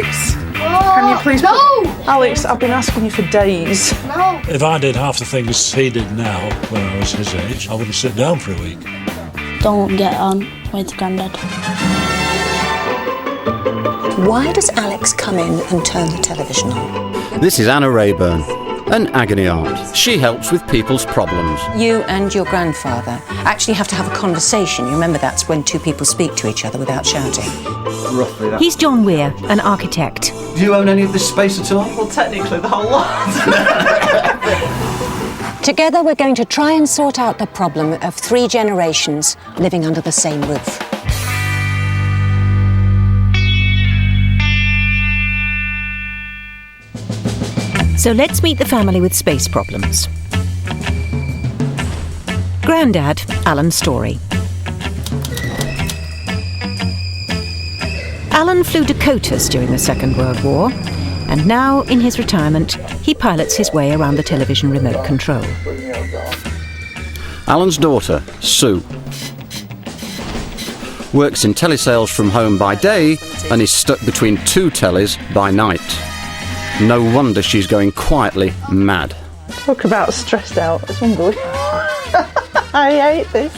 Alex, can you please... No! Alex, I've been asking you for days. No. If I did half the things he did now, when I was his age, I wouldn't sit down for a week. Don't get on with Grandad. Why does Alex come in and turn the television on? This is Anna Rayburn, an agony aunt. She helps with people's problems. You and your grandfather actually have to have a conversation. You remember that's when two people speak to each other without shouting. Roughly that. He's John Weir, an architect. Do you own any of this space at all? Well, technically, the whole lot. Together we're going to try and sort out the problem of 3 generations living under the same roof. So let's meet the family with space problems. Grandad, Alan Storey. Alan flew Dakotas during the Second World War, and now, in his retirement, he pilots his way around the television remote control. Alan's daughter, Sue, works in telesales from home by day and is stuck between 2 tellies by night. No wonder she's going quietly mad. Talk about stressed out. It's unbelievable. I hate this.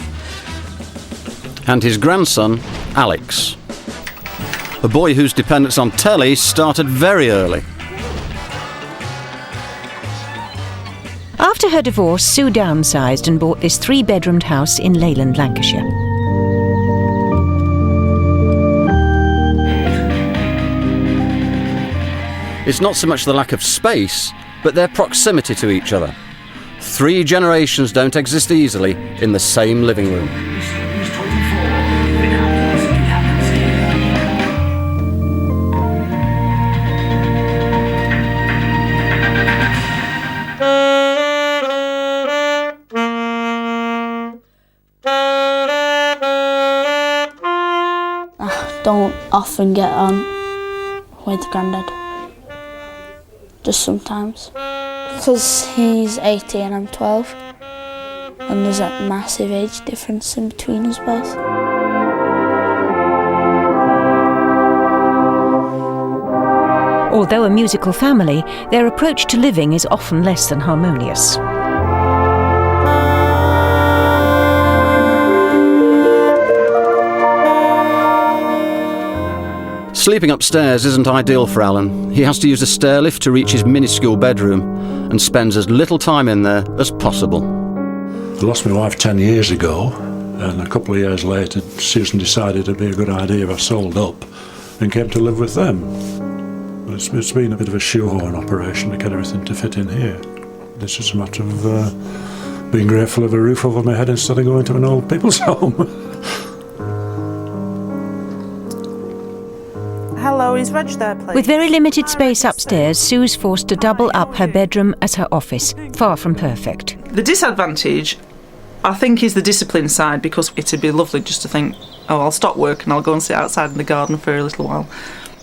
And his grandson, Alex, a boy whose dependence on telly started very early. After her divorce, Sue downsized and bought this 3-bedroomed house in Leyland, Lancashire. It's not so much the lack of space, but their proximity to each other. 3 generations don't exist easily in the same living room. Don't often get on with Grandad. Just sometimes. Because he's 80 and I'm 12. And there's a massive age difference in between us both. Although a musical family, their approach to living is often less than harmonious. Sleeping upstairs isn't ideal for Alan. He has to use a stair lift to reach his minuscule bedroom and spends as little time in there as possible. I lost my wife 10 years ago, and a couple of years later, Susan decided it'd be a good idea if I sold up and came to live with them. It's been a bit of a shoehorn operation to get everything to fit in here. This is a matter of being grateful of a roof over my head instead of going to an old people's home. Hello, is Reg there, please? With very limited space upstairs, Sue's forced to double up her bedroom as her office. Far from perfect. The disadvantage, I think, is the discipline side, because it'd be lovely just to think, oh, I'll stop work and I'll go and sit outside in the garden for a little while.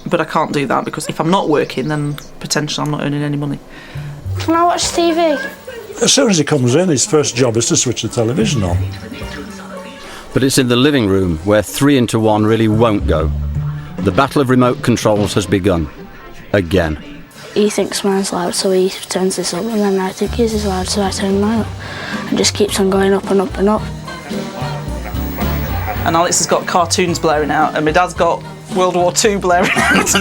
But I can't do that, because if I'm not working, then potentially I'm not earning any money. Can I watch TV? As soon as he comes in, his first job is to switch the television on. But it's in the living room where 3 into 1 really won't go. The battle of remote controls has begun. Again. He thinks mine's loud, so he turns this up, and then I think his is loud, so I turn mine up. And just keeps on going up and up and up. And Alex has got cartoons blaring out, and my dad's got World War II blaring out.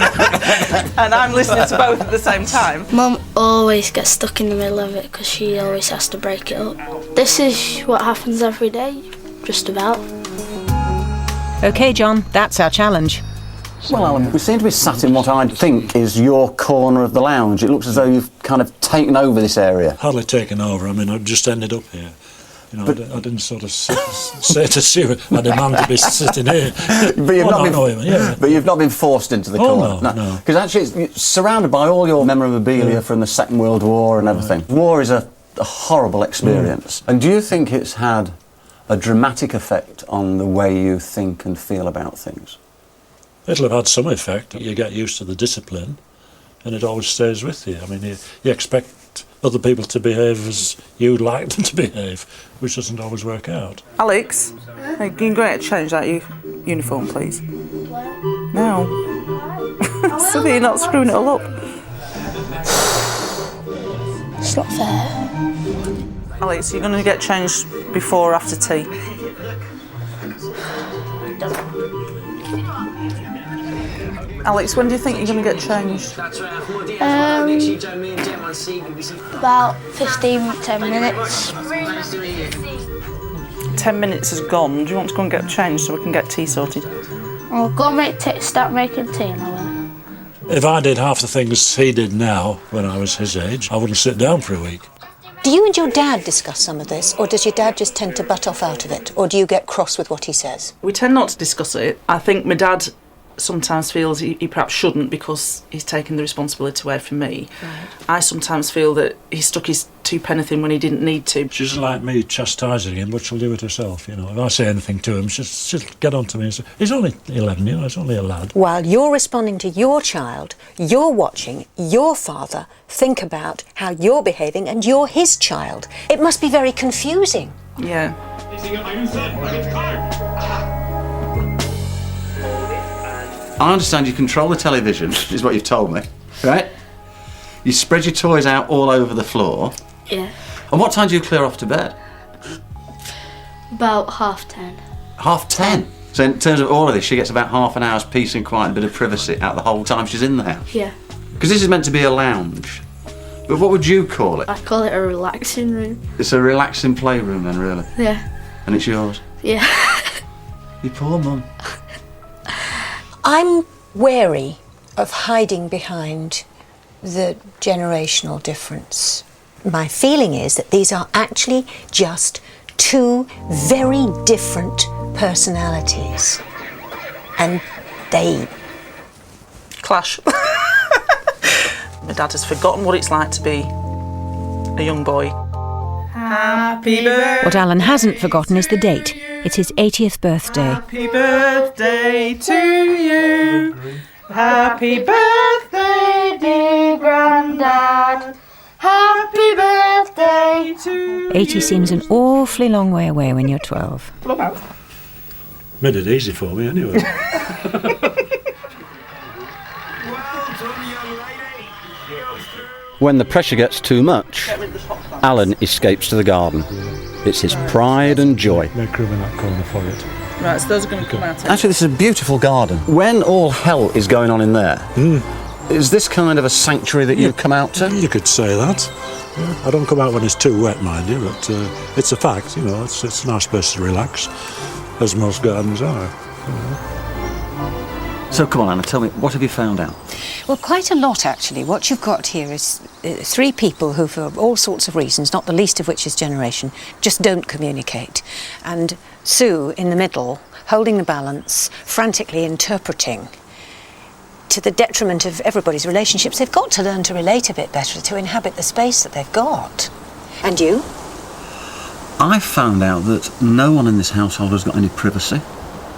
And I'm listening to both at the same time. Mum always gets stuck in the middle of it, because she always has to break it up. This is what happens every day, just about. OK, John, that's our challenge. Well, Alan, we seem to be sat in what I think is your corner of the lounge. It looks as though you've kind of taken over this area. Hardly taken over. I mean, I've just ended up here. You know, but I didn't sort of say to Sue, I demand to be sitting here. But you've not been forced into the corner. No. Because actually, it's surrounded by all your memorabilia from the Second World War and everything. Right. War is a horrible experience. And do you think it's had a dramatic effect on the way you think and feel about things? It'll have had some effect. You get used to the discipline, and it always stays with you. I mean, you expect other people to behave as you'd like them to behave, which doesn't always work out. Alex, hey, can you go out and change that uniform, please? Now. so that you're not screwing it all up. It's not fair. Alex, you're going to get changed before or after tea? Alex, when do you think you're going to get changed? About 10 minutes. 10 minutes has gone. Do you want to go and get changed so we can get tea sorted? I'll go start making tea and I will. If I did half the things he did now when I was his age, I wouldn't sit down for a week. Do you and your dad discuss some of this, or does your dad just tend to butt off out of it, or do you get cross with what he says? We tend not to discuss it. I think my dad sometimes feels he perhaps shouldn't because he's taken the responsibility away from me. Right. I sometimes feel that he stuck his two-penneth in when he didn't need to. She doesn't like me chastising him, but she'll do it herself, you know. If I say anything to him, she'll get on to me and say, he's only 11, you know, he's only a lad. While you're responding to your child, you're watching your father think about how you're behaving and you're his child. It must be very confusing. Yeah. I understand you control the television, is what you've told me, right? You spread your toys out all over the floor. Yeah. And what time do you clear off to bed? About 10:30. 10:30? So in terms of all of this, she gets about half an hour's peace and quiet, a bit of privacy out the whole time she's in the house. Yeah. Because this is meant to be a lounge. But what would you call it? I call it a relaxing room. It's a relaxing playroom then, really? Yeah. And it's yours? Yeah. Your poor mum. I'm wary of hiding behind the generational difference. My feeling is that these are actually just two very different personalities. And they Clash. My dad has forgotten what it's like to be a young boy. Happy birthday. What Alan hasn't forgotten is the date. It's his 80th birthday. Happy birthday to you. Happy birthday, dear Grandad. Happy birthday to you. 80 seems an awfully long way away when you're 12. Made it easy for me anyway. When the pressure gets too much, Alan escapes to the garden. It's his pride and joy. Make room in that corner for it. Right, so those are going to come out. Actually, this is a beautiful garden. When all hell is going on in there, is this kind of a sanctuary that you come out to? You could say that. I don't come out when it's too wet, mind you, but it's a fact, you know, it's a nice place to relax, as most gardens are. So come on, Anna, tell me, what have you found out? Well, quite a lot, actually. What you've got here is three people who, for all sorts of reasons, not the least of which is generation, just don't communicate. And Sue, in the middle, holding the balance, frantically interpreting, to the detriment of everybody's relationships. They've got to learn to relate a bit better, to inhabit the space that they've got. And you? I found out that no one in this household has got any privacy.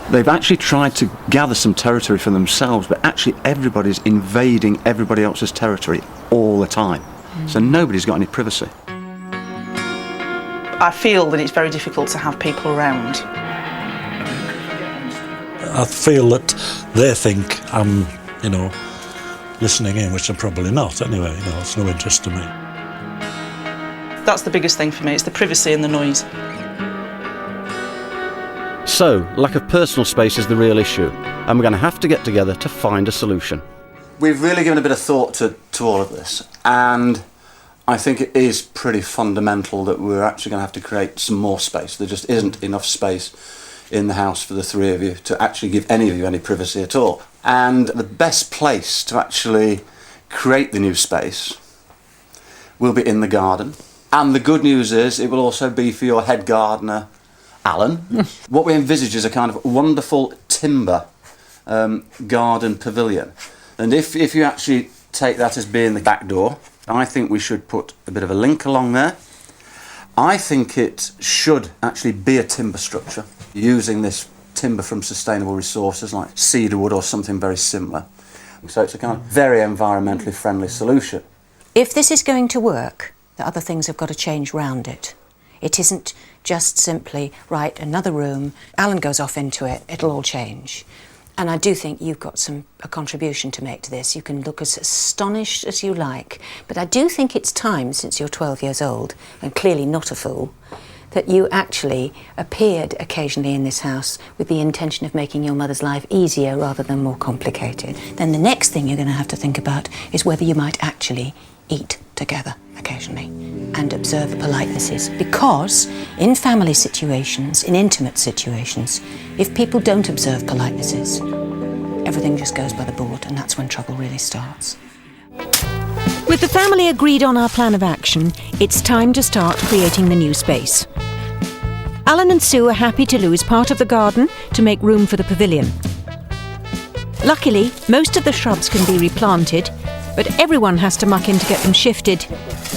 They've actually tried to gather some territory for themselves, but actually everybody's invading everybody else's territory all the time. So nobody's got any privacy. I feel that it's very difficult to have people around. I feel that they think I'm, you know, listening in, which I'm probably not anyway, you know, it's no interest to me. That's the biggest thing for me, it's the privacy and the noise. So, lack of personal space is the real issue, and we're going to have to get together to find a solution. We've really given a bit of thought to all of this, and I think it is pretty fundamental that we're actually going to have to create some more space. There just isn't enough space in the house for the three of you to actually give any of you any privacy at all. And the best place to actually create the new space will be in the garden. And the good news is it will also be for your head gardener, Alan. What we envisage is a kind of wonderful timber garden pavilion. And if you actually take that as being the back door, I think we should put a bit of a link along there. I think it should actually be a timber structure, using this timber from sustainable resources like cedar wood or something very similar. So it's a kind of very environmentally friendly solution. If this is going to work, the other things have got to change round it. It isn't just simply, right, another room, Alan goes off into it, it'll all change. And I do think you've got a contribution to make to this. You can look as astonished as you like, but I do think it's time, since you're 12 years old, and clearly not a fool, that you actually appeared occasionally in this house with the intention of making your mother's life easier rather than more complicated. Then the next thing you're going to have to think about is whether you might actually eat together occasionally and observe the politenesses. Because in family situations, in intimate situations, if people don't observe politenesses, everything just goes by the board, and that's when trouble really starts. With the family agreed on our plan of action, it's time to start creating the new space. Alan and Sue are happy to lose part of the garden to make room for the pavilion. Luckily, most of the shrubs can be replanted, but everyone has to muck in to get them shifted,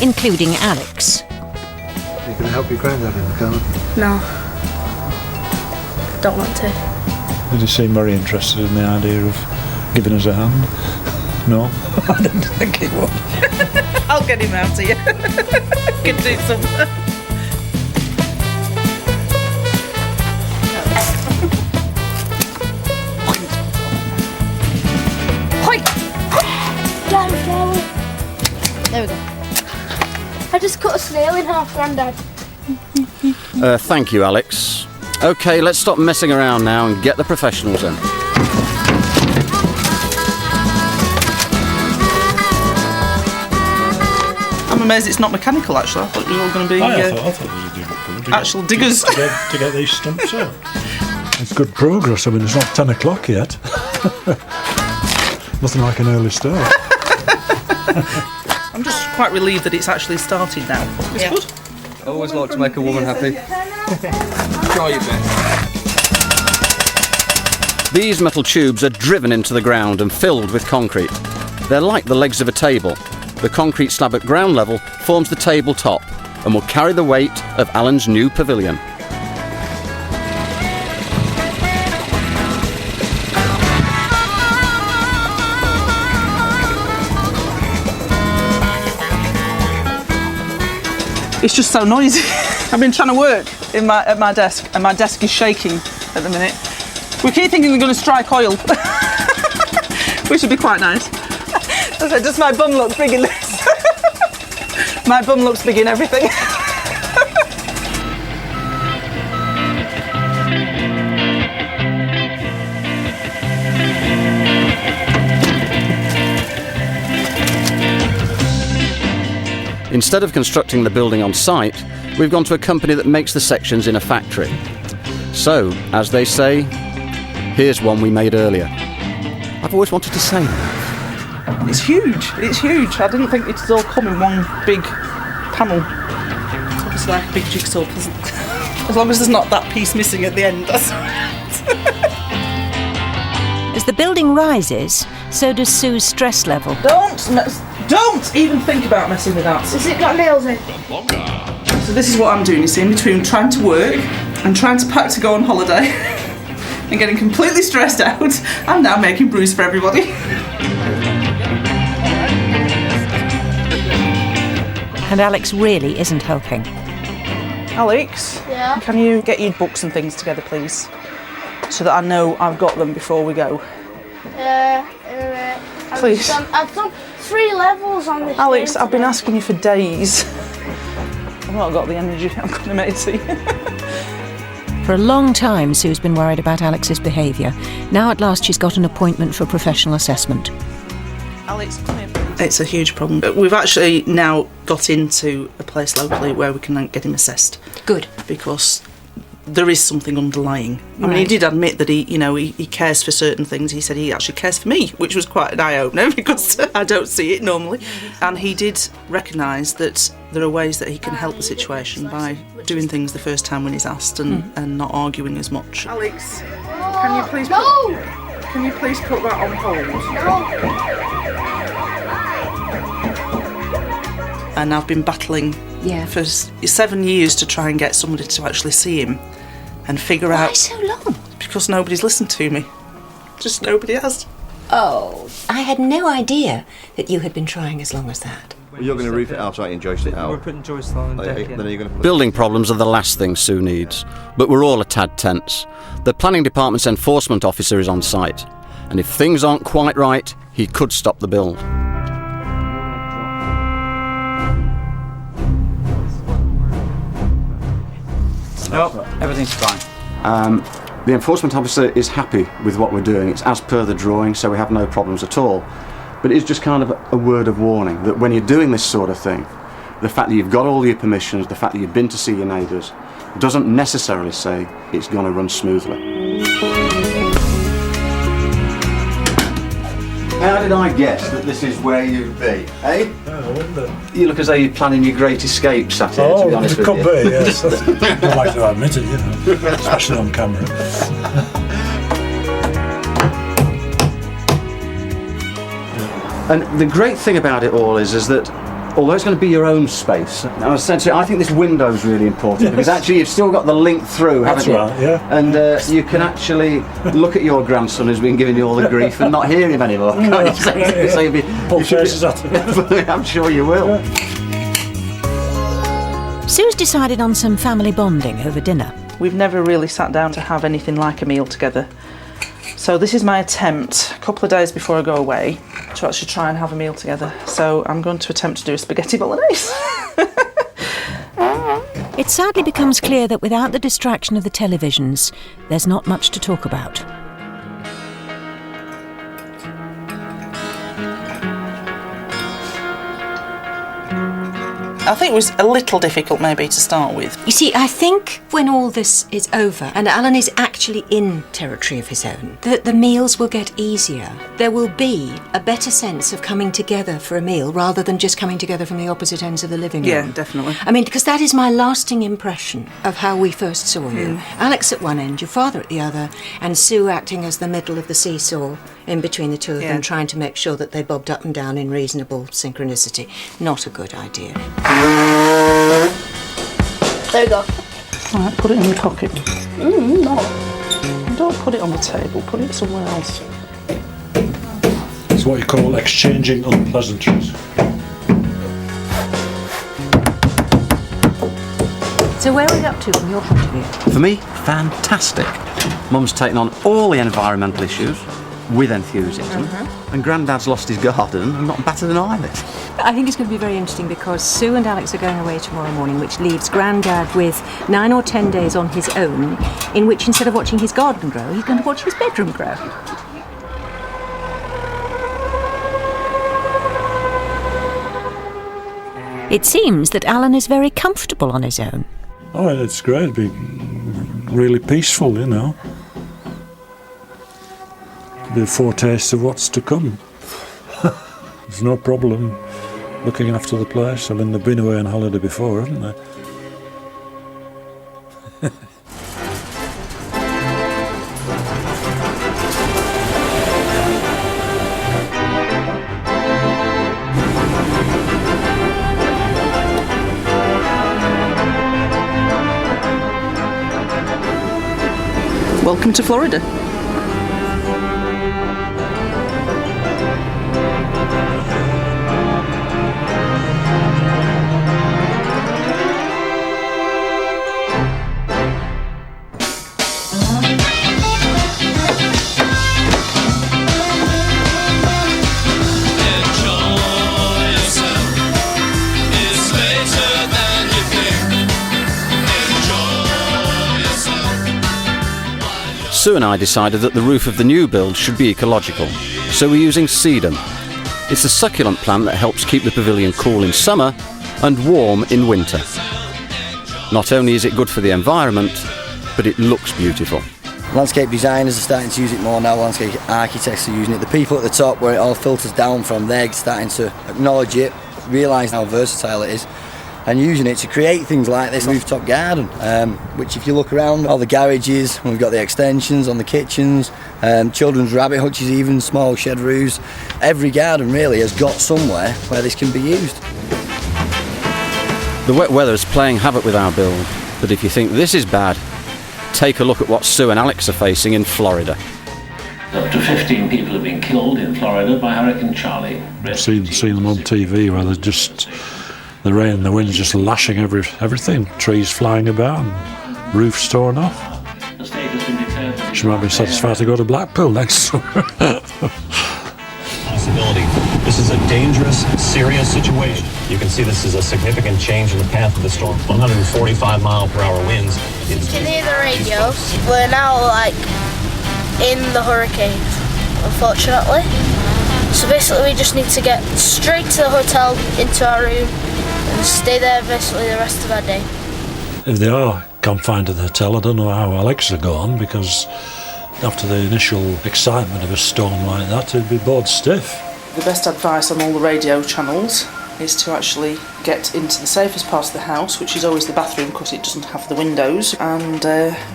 including Alex. Are you going to help your granddad in the garden? No. Don't want to. Did he seem very interested in the idea of giving us a hand? No? I didn't think he would. I'll get him out of you. Can do something. There we go. I just cut a snail in half, Grandad. Thank you, Alex. OK, let's stop messing around now and get the professionals in. I'm amazed it's not mechanical, actually. I thought it was all going to be I thought it was a digger. actual diggers. To get these stumps up. It's good progress. I mean, it's not 10 o'clock yet. Nothing like an early start. I'm just quite relieved that it's actually started now. It's good. I always like to make a woman happy. Try your best. These metal tubes are driven into the ground and filled with concrete. They're like the legs of a table. The concrete slab at ground level forms the tabletop and will carry the weight of Alan's new pavilion. It's just so noisy. I've been trying to work at my desk, and my desk is shaking at the minute. We keep thinking we're going to strike oil, which would be quite nice. I said, does my bum look big in this? My bum looks big in everything. Instead of constructing the building on site, we've gone to a company that makes the sections in a factory. So, as they say, here's one we made earlier. I've always wanted to say that. It's huge. It's huge. I didn't think it'd all come in one big panel. It's obviously like a big jigsaw puzzle. As long as there's not that piece missing at the end, that's all right. As the building rises, so does Sue's stress level. Don't even think about messing with that. Has it got nails in? So this is what I'm doing, you see, in between trying to work and trying to pack to go on holiday and getting completely stressed out. I'm now making brews for everybody. And Alex really isn't helping. Alex, Yeah? can you get your books and things together, please? So that I know I've got them before we go. Please. I've done 3 levels on this. Alex, I've been asking you for days. I've not got the energy, I'm going to make tea. For a long time, Sue's been worried about Alex's behaviour. Now at last she's got an appointment for professional assessment. Alex, come here. It's a huge problem. We've actually now got into a place locally where we can get him assessed. Good. Because there is something underlying. I mean, he Right. did admit that he cares for certain things. He said he actually cares for me, which was quite an eye-opener because I don't see it normally. And he did recognise that there are ways that he can help the situation by doing things the first time when he's asked and not arguing as much. Alex, can you please put that on hold? And I've been battling for 7 years to try and get somebody to actually see him and figure out. Why so long? Because nobody's listened to me. Just nobody has. Oh, I had no idea that you had been trying as long as that. You're going to roof it out, right, and joist it out? We're putting joists on and decking. Then are you going to put Building problems are the last thing Sue needs, but we're all a tad tense. The planning department's enforcement officer is on site, and if things aren't quite right, he could stop the build. No, everything's fine. The enforcement officer is happy with what we're doing. It's as per the drawing, so we have no problems at all. But it's just kind of a word of warning that when you're doing this sort of thing, the fact that you've got all your permissions, the fact that you've been to see your neighbours, doesn't necessarily say it's going to run smoothly. How did I guess that this is where you'd be, eh? I wonder. You look as though you're planning your great escape, sat here, to be honest with you. It could be, yes. I don't like to admit it, you know, especially on camera. And the great thing about it all is that although it's going to be your own space, now essentially I think this window is really important because actually you've still got the link through, haven't you? That's right, yeah. And you can actually look at your grandson who's been giving you all the grief and not hear him anymore. Can't you? So you'll be, Pull faces at him. I'm sure you will. Sue's decided on some family bonding over dinner. We've never really sat down to have anything like a meal together. So this is my attempt, a couple of days before I go away, to actually try and have a meal together. So I'm going to attempt to do a spaghetti bolognese. It sadly becomes clear that without the distraction of the televisions, there's not much to talk about. I think it was a little difficult maybe to start with. You see, I think when all this is over and Alan is actually in territory of his own, that the meals will get easier. There will be a better sense of coming together for a meal rather than just coming together from the opposite ends of the living room. Yeah, definitely. I mean, because that is my lasting impression of how we first saw you. Alex at one end, your father at the other, and Sue acting as the middle of the seesaw in between the two of them, trying to make sure that they bobbed up and down in reasonable synchronicity. Not a good idea. There we go. Right, put it in your pocket. No. Don't put it on the table, put it somewhere else. It's what you call exchanging unpleasantries. So where are we up to from your point of view? For me, fantastic. Mum's taken on all the environmental issues with enthusiasm, and Grandad's lost his garden and not battered an eyelid. I think it's going to be very interesting because Sue and Alex are going away tomorrow morning, which leaves Grandad with 9 or 10 days on his own, in which instead of watching his garden grow, he's going to watch his bedroom grow. It seems that Alan is very comfortable on his own. Oh, it's great. It'd be really peaceful, you know. Be a foretaste of what's to come. There's no problem looking after the place. I mean, they've been away on holiday before, haven't they? Welcome to Florida. Sue and I decided that the roof of the new build should be ecological, so we're using sedum. It's a succulent plant that helps keep the pavilion cool in summer and warm in winter. Not only is it good for the environment, but it looks beautiful. Landscape designers are starting to use it more now, landscape architects are using it. The people at the top where it all filters down from, they're starting to acknowledge it, realise how versatile it is, and using it to create things like this rooftop garden, which if you look around, all the garages, we've got the extensions on the kitchens, children's rabbit hutches, even small shed roofs. Every garden really has got somewhere where this can be used. The wet weather is playing havoc with our build, but if you think this is bad, take a look at what Sue and Alex are facing in Florida. Up to 15 people have been killed in Florida by Hurricane Charlie. I've seen them on TV where the rain and the wind is just lashing everything. Trees flying about and roofs torn off. The state has been declared. She might be satisfied to go to Blackpool next summer. Possibility. This is a dangerous, serious situation. You can see this is a significant change in the path of the storm. 145-mile-per-hour winds. You can hear the radio. We're now in the hurricane, unfortunately. So basically we just need to get straight to the hotel, into our room, and stay there basically the rest of our day. If they are confined to the hotel, I don't know how Alex will go on, because after the initial excitement of a storm like that, it'd be bored stiff. The best advice on all the radio channels is to actually get into the safest part of the house, which is always the bathroom because it doesn't have the windows, and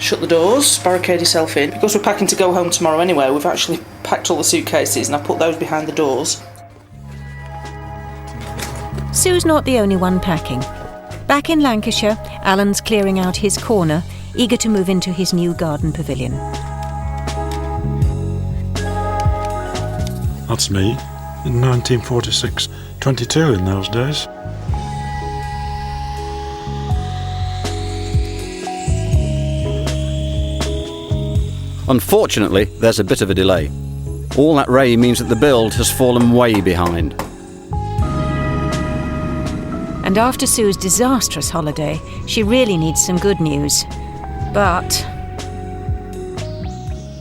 shut the doors, barricade yourself in. Because we're packing to go home tomorrow anyway, we've actually packed all the suitcases and I put those behind the doors. Sue's not the only one packing. Back in Lancashire, Alan's clearing out his corner, eager to move into his new garden pavilion. That's me in 1946. 22 in those days. Unfortunately, there's a bit of a delay. All that rain means that the build has fallen way behind. And after Sue's disastrous holiday, she really needs some good news. But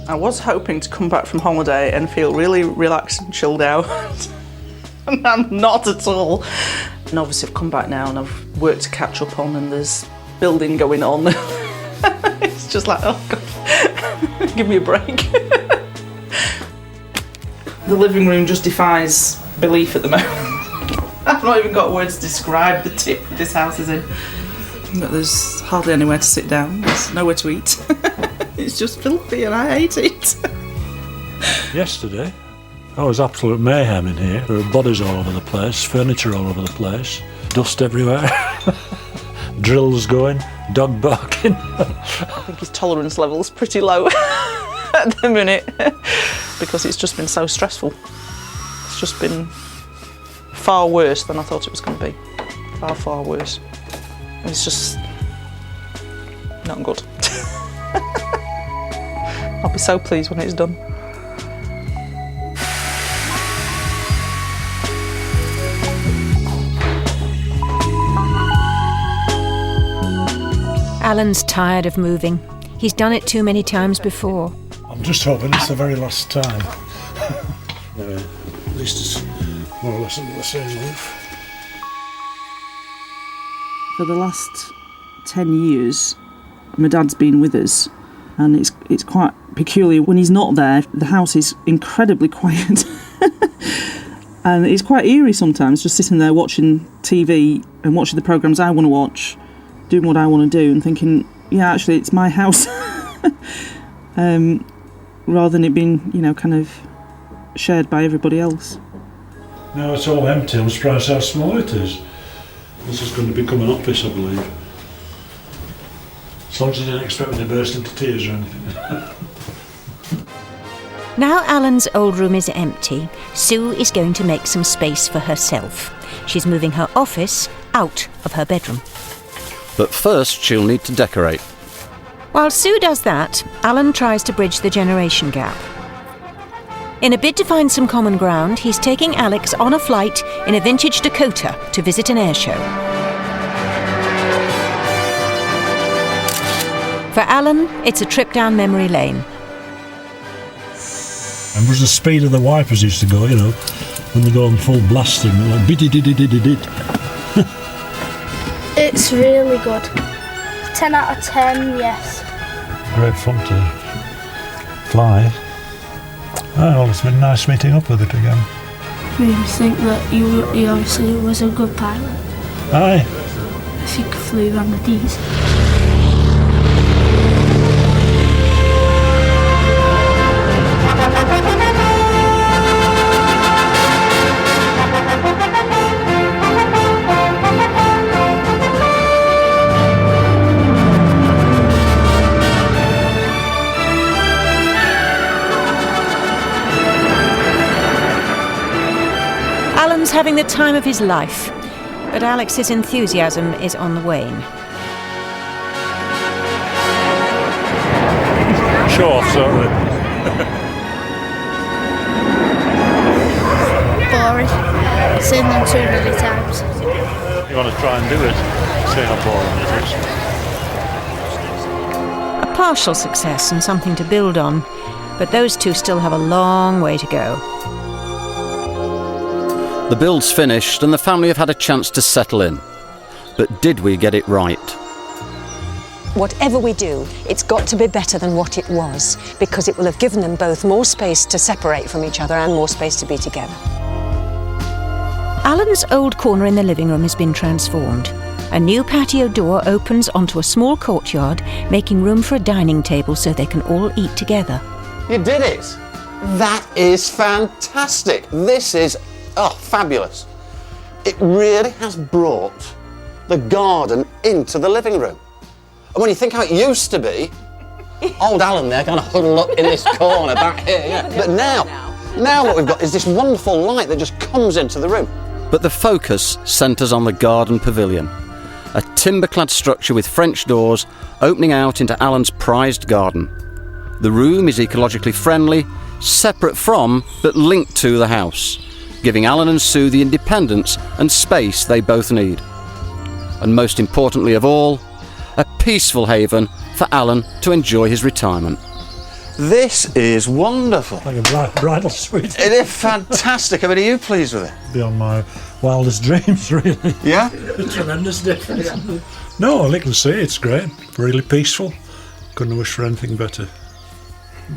I was hoping to come back from holiday and feel really relaxed and chilled out. And I'm not at all. And obviously I've come back now and I've work to catch up on, and there's building going on. It's just like, oh God, give me a break. The living room just defies belief at the moment. I've not even got words to describe the tip this house is in. But there's hardly anywhere to sit down, there's nowhere to eat. It's just filthy and I hate it. Yesterday, it was absolute mayhem in here. There were bodies all over the place, furniture all over the place, dust everywhere, drills going, dog barking. I think his tolerance level's pretty low at the minute because it's just been so stressful. It's just been far worse than I thought it was going to be. Far, far worse. And it's just not good. I'll be so pleased when it's done. Alan's tired of moving. He's done it too many times before. I'm just hoping it's the very last time. At least it's more or less under the same roof. For the last 10 years, my dad's been with us, and it's quite peculiar. When he's not there, the house is incredibly quiet. And it's quite eerie sometimes, just sitting there watching TV and watching the programmes I want to watch, doing what I want to do, and thinking, yeah, actually, it's my house. Rather than it being, kind of shared by everybody else. Now it's all empty. I'm surprised how small it is. This is going to become an office, I believe. As long as you didn't expect me to burst into tears or anything. Now Alan's old room is empty, Sue is going to make some space for herself. She's moving her office out of her bedroom. But first, she'll need to decorate. While Sue does that, Alan tries to bridge the generation gap. In a bid to find some common ground, he's taking Alex on a flight in a vintage Dakota to visit an air show. For Alan, it's a trip down memory lane. And was the speed of the wipers used to go, when they go on full blasting, like biddy-diddy-diddy-did. It's really good. 10 out of 10, yes. Great fun to fly. Oh, it's been nice meeting up with it again. Made me think that you obviously was a good pilot. Aye. If you flew around the D's. Alan's having the time of his life, but Alex's enthusiasm is on the wane. Show off, certainly. Boring. Seen them too many times. You want to try and do it? See how boring it is. A partial success and something to build on, but those two still have a long way to go. The build's finished and the family have had a chance to settle in. But did we get it right? Whatever we do, it's got to be better than what it was, because it will have given them both more space to separate from each other and more space to be together. Alan's old corner in the living room has been transformed. A new patio door opens onto a small courtyard, making room for a dining table so they can all eat together. You did it! That is fantastic! This is, fabulous. It really has brought the garden into the living room. And when you think how it used to be, old Alan there kind of huddled up in this corner back here, yeah. But now what we've got is this wonderful light that just comes into the room. But the focus centres on the garden pavilion, a timber-clad structure with French doors opening out into Alan's prized garden. The room is ecologically friendly, separate from but linked to the house, giving Alan and Sue the independence and space they both need. And most importantly of all, a peaceful haven for Alan to enjoy his retirement. This is wonderful. Like a bridal suite. It is fantastic. I mean, are you pleased with it? Beyond my wildest dreams, really. Yeah? Tremendous difference. No, all I can say, it's great. Really peaceful. Couldn't wish for anything better.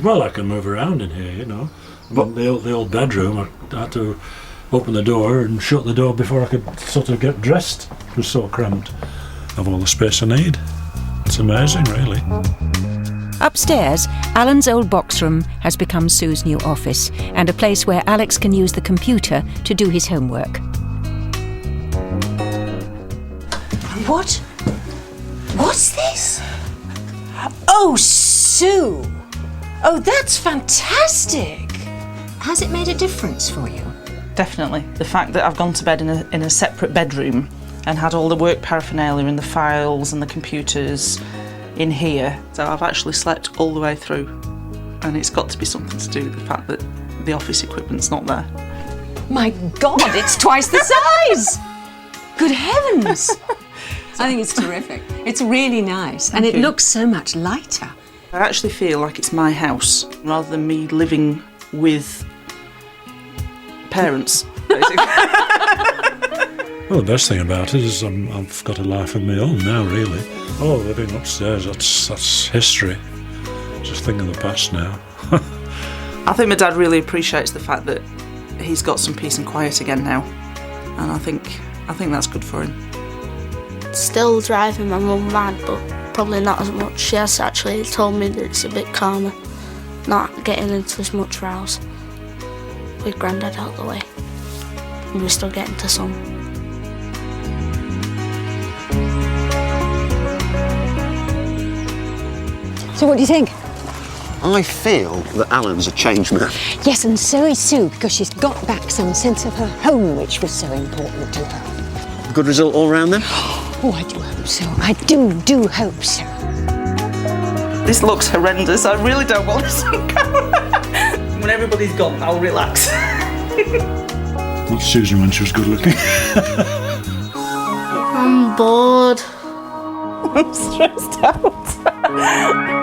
Well, I can move around in here, you know. But the old bedroom, I had to open the door and shut the door before I could sort of get dressed. It was so cramped. I've all the space I need. It's amazing, really. Upstairs, Alan's old box room has become Sue's new office and a place where Alex can use the computer to do his homework. What? What's this? Oh, Sue! Oh, that's fantastic! Has it made a difference for you? Definitely. The fact that I've gone to bed in a separate bedroom and had all the work paraphernalia and the files and the computers in here, so I've actually slept all the way through, and it's got to be something to do with the fact that the office equipment's not there. My God, it's twice the size! Good heavens! I think it's terrific. It's really nice, and it looks so much lighter. I actually feel like it's my house rather than me living with parents, basically. Well, the best thing about it is I've got a life of my own now, really. Oh, living upstairs, that's history. Just think of the past now. I think my dad really appreciates the fact that he's got some peace and quiet again now, and I think that's good for him. Still driving my mum mad, but probably not as much. She has actually told me that it's a bit calmer, not getting into as much rows with Grandad out the way. And we're still getting to some. So what do you think? I feel that Alan's a changed man. Yes, and so is Sue, because she's got back some sense of her home, which was so important to her. Good result all round then? Oh, I do hope so. I do hope so. This looks horrendous. I really don't want this on camera. When everybody's gone, I'll relax. That's Susan when she was good looking. I'm bored. I'm stressed out.